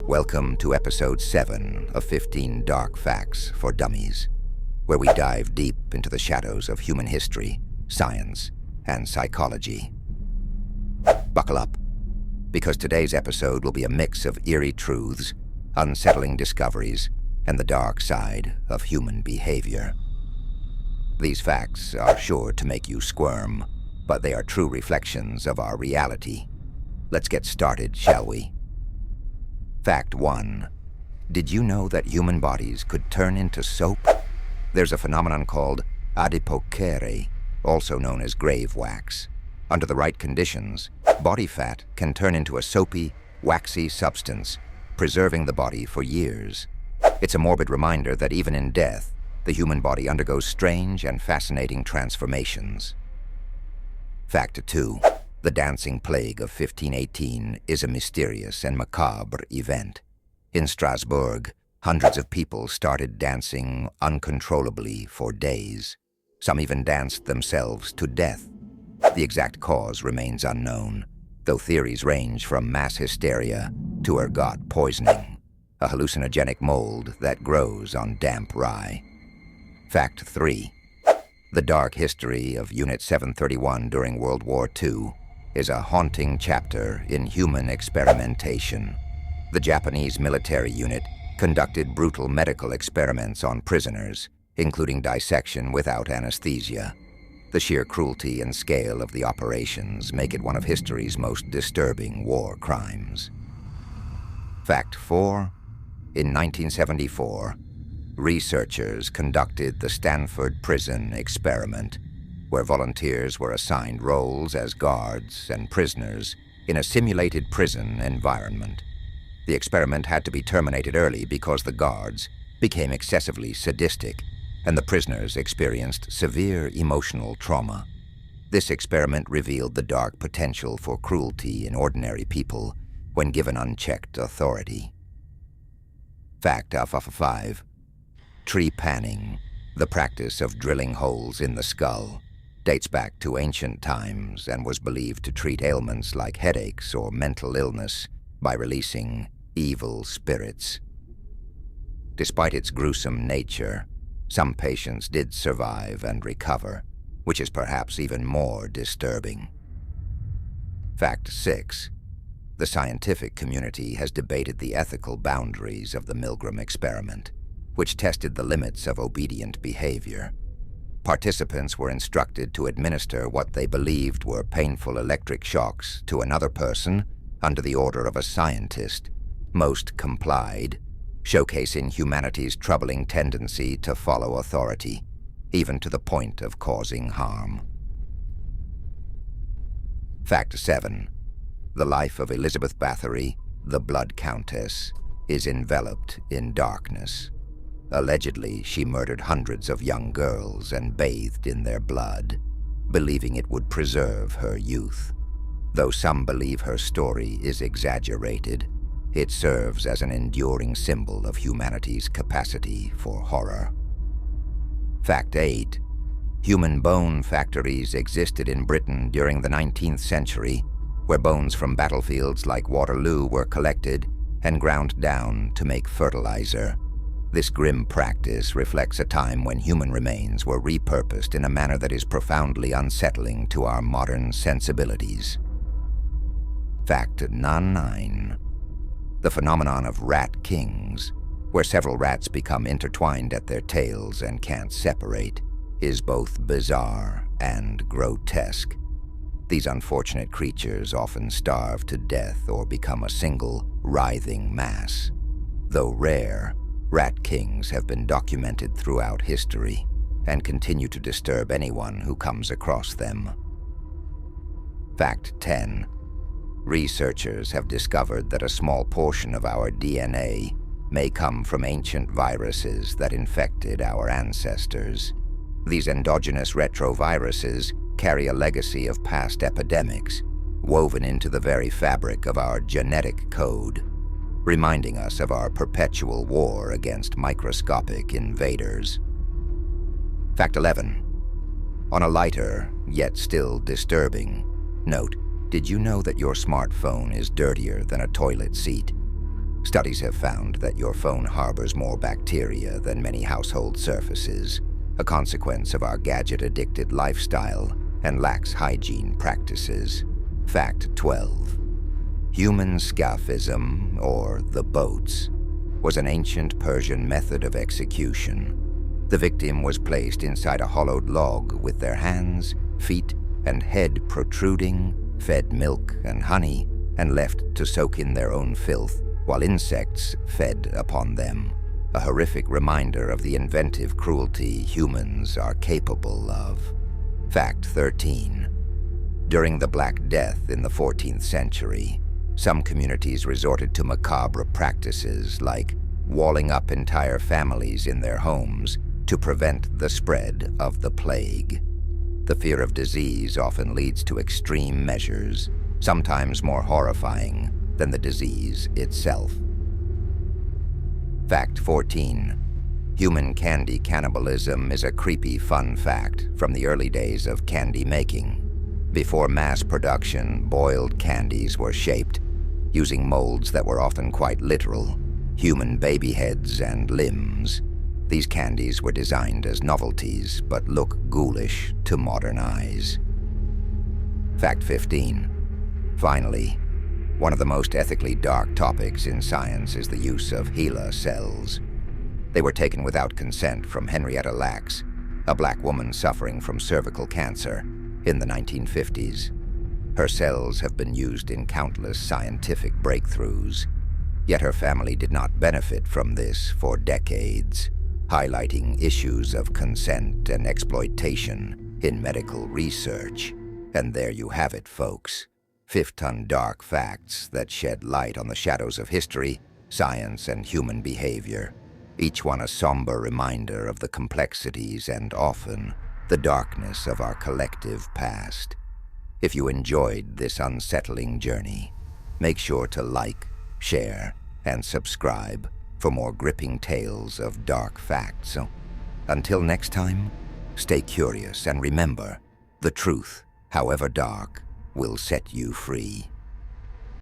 Welcome to episode 7 of 15 Dark Facts for Dummies, where we dive deep into the shadows of human history, science, and psychology. Buckle up, because today's episode will be a mix of eerie truths, unsettling discoveries, and the dark side of human behavior. These facts are sure to make you squirm, but they are true reflections of our reality. Let's get started, shall we? Fact 1. Did you know that human bodies could turn into soap? There's a phenomenon called adipocere, also known as grave wax. Under the right conditions, body fat can turn into a soapy, waxy substance, preserving the body for years. It's a morbid reminder that even in death, the human body undergoes strange and fascinating transformations. Fact 2. The dancing plague of 1518 is a mysterious and macabre event. In Strasbourg, hundreds of people started dancing uncontrollably for days. Some even danced themselves to death. The exact cause remains unknown, though theories range from mass hysteria to ergot poisoning, a hallucinogenic mold that grows on damp rye. Fact 3. The dark history of Unit 731 during World War II is a haunting chapter in human experimentation. The Japanese military unit conducted brutal medical experiments on prisoners, including dissection without anesthesia. The sheer cruelty and scale of the operations make it one of history's most disturbing war crimes. Fact 4. In 1974, researchers conducted the Stanford Prison Experiment, where volunteers were assigned roles as guards and prisoners in a simulated prison environment. The experiment had to be terminated early because the guards became excessively sadistic and the prisoners experienced severe emotional trauma. This experiment revealed the dark potential for cruelty in ordinary people when given unchecked authority. Fact 5. Tree panning, the practice of drilling holes in the skull, dates back to ancient times and was believed to treat ailments like headaches or mental illness by releasing evil spirits. Despite its gruesome nature, some patients did survive and recover, which is perhaps even more disturbing. Fact 6. The scientific community has debated the ethical boundaries of the Milgram experiment, which tested the limits of obedient behavior. Participants were instructed to administer what they believed were painful electric shocks to another person under the order of a scientist. Most complied, showcasing humanity's troubling tendency to follow authority, even to the point of causing harm. Fact 7. The life of Elizabeth Bathory, the Blood Countess, is enveloped in darkness. Allegedly, she murdered hundreds of young girls and bathed in their blood, believing it would preserve her youth. Though some believe her story is exaggerated, it serves as an enduring symbol of humanity's capacity for horror. Fact 8. Human bone factories existed in Britain during the 19th century, where bones from battlefields like Waterloo were collected and ground down to make fertilizer. This grim practice reflects a time when human remains were repurposed in a manner that is profoundly unsettling to our modern sensibilities. Fact 9. The phenomenon of rat kings, where several rats become intertwined at their tails and can't separate, is both bizarre and grotesque. These unfortunate creatures often starve to death or become a single, writhing mass. Though rare, rat kings have been documented throughout history and continue to disturb anyone who comes across them. Fact 10. Researchers have discovered that a small portion of our DNA may come from ancient viruses that infected our ancestors. These endogenous retroviruses carry a legacy of past epidemics, woven into the very fabric of our genetic code, reminding us of our perpetual war against microscopic invaders. Fact 11. On a lighter, yet still disturbing note, did you know that your smartphone is dirtier than a toilet seat? Studies have found that your phone harbors more bacteria than many household surfaces, a consequence of our gadget-addicted lifestyle and lax hygiene practices. Fact 12. Human scaphism, or the boats, was an ancient Persian method of execution. The victim was placed inside a hollowed log with their hands, feet, and head protruding, fed milk and honey, and left to soak in their own filth while insects fed upon them. A horrific reminder of the inventive cruelty humans are capable of. Fact 13. During the Black Death in the 14th century, some communities resorted to macabre practices like walling up entire families in their homes to prevent the spread of the plague. The fear of disease often leads to extreme measures, sometimes more horrifying than the disease itself. Fact 14. Human candy cannibalism is a creepy fun fact from the early days of candy making. Before mass production, boiled candies were shaped using molds that were often quite literal, human baby heads and limbs. These candies were designed as novelties, but look ghoulish to modern eyes. Fact 15. Finally, one of the most ethically dark topics in science is the use of HeLa cells. They were taken without consent from Henrietta Lacks, a black woman suffering from cervical cancer, in the 1950s. Her cells have been used in countless scientific breakthroughs, yet her family did not benefit from this for decades, highlighting issues of consent and exploitation in medical research. And there you have it, folks. 5-ton dark facts that shed light on the shadows of history, science, and human behavior, each one a somber reminder of the complexities and often the darkness of our collective past. If you enjoyed this unsettling journey, make sure to like, share, and subscribe for more gripping tales of dark facts. Until next time, stay curious and remember, the truth, however dark, will set you free.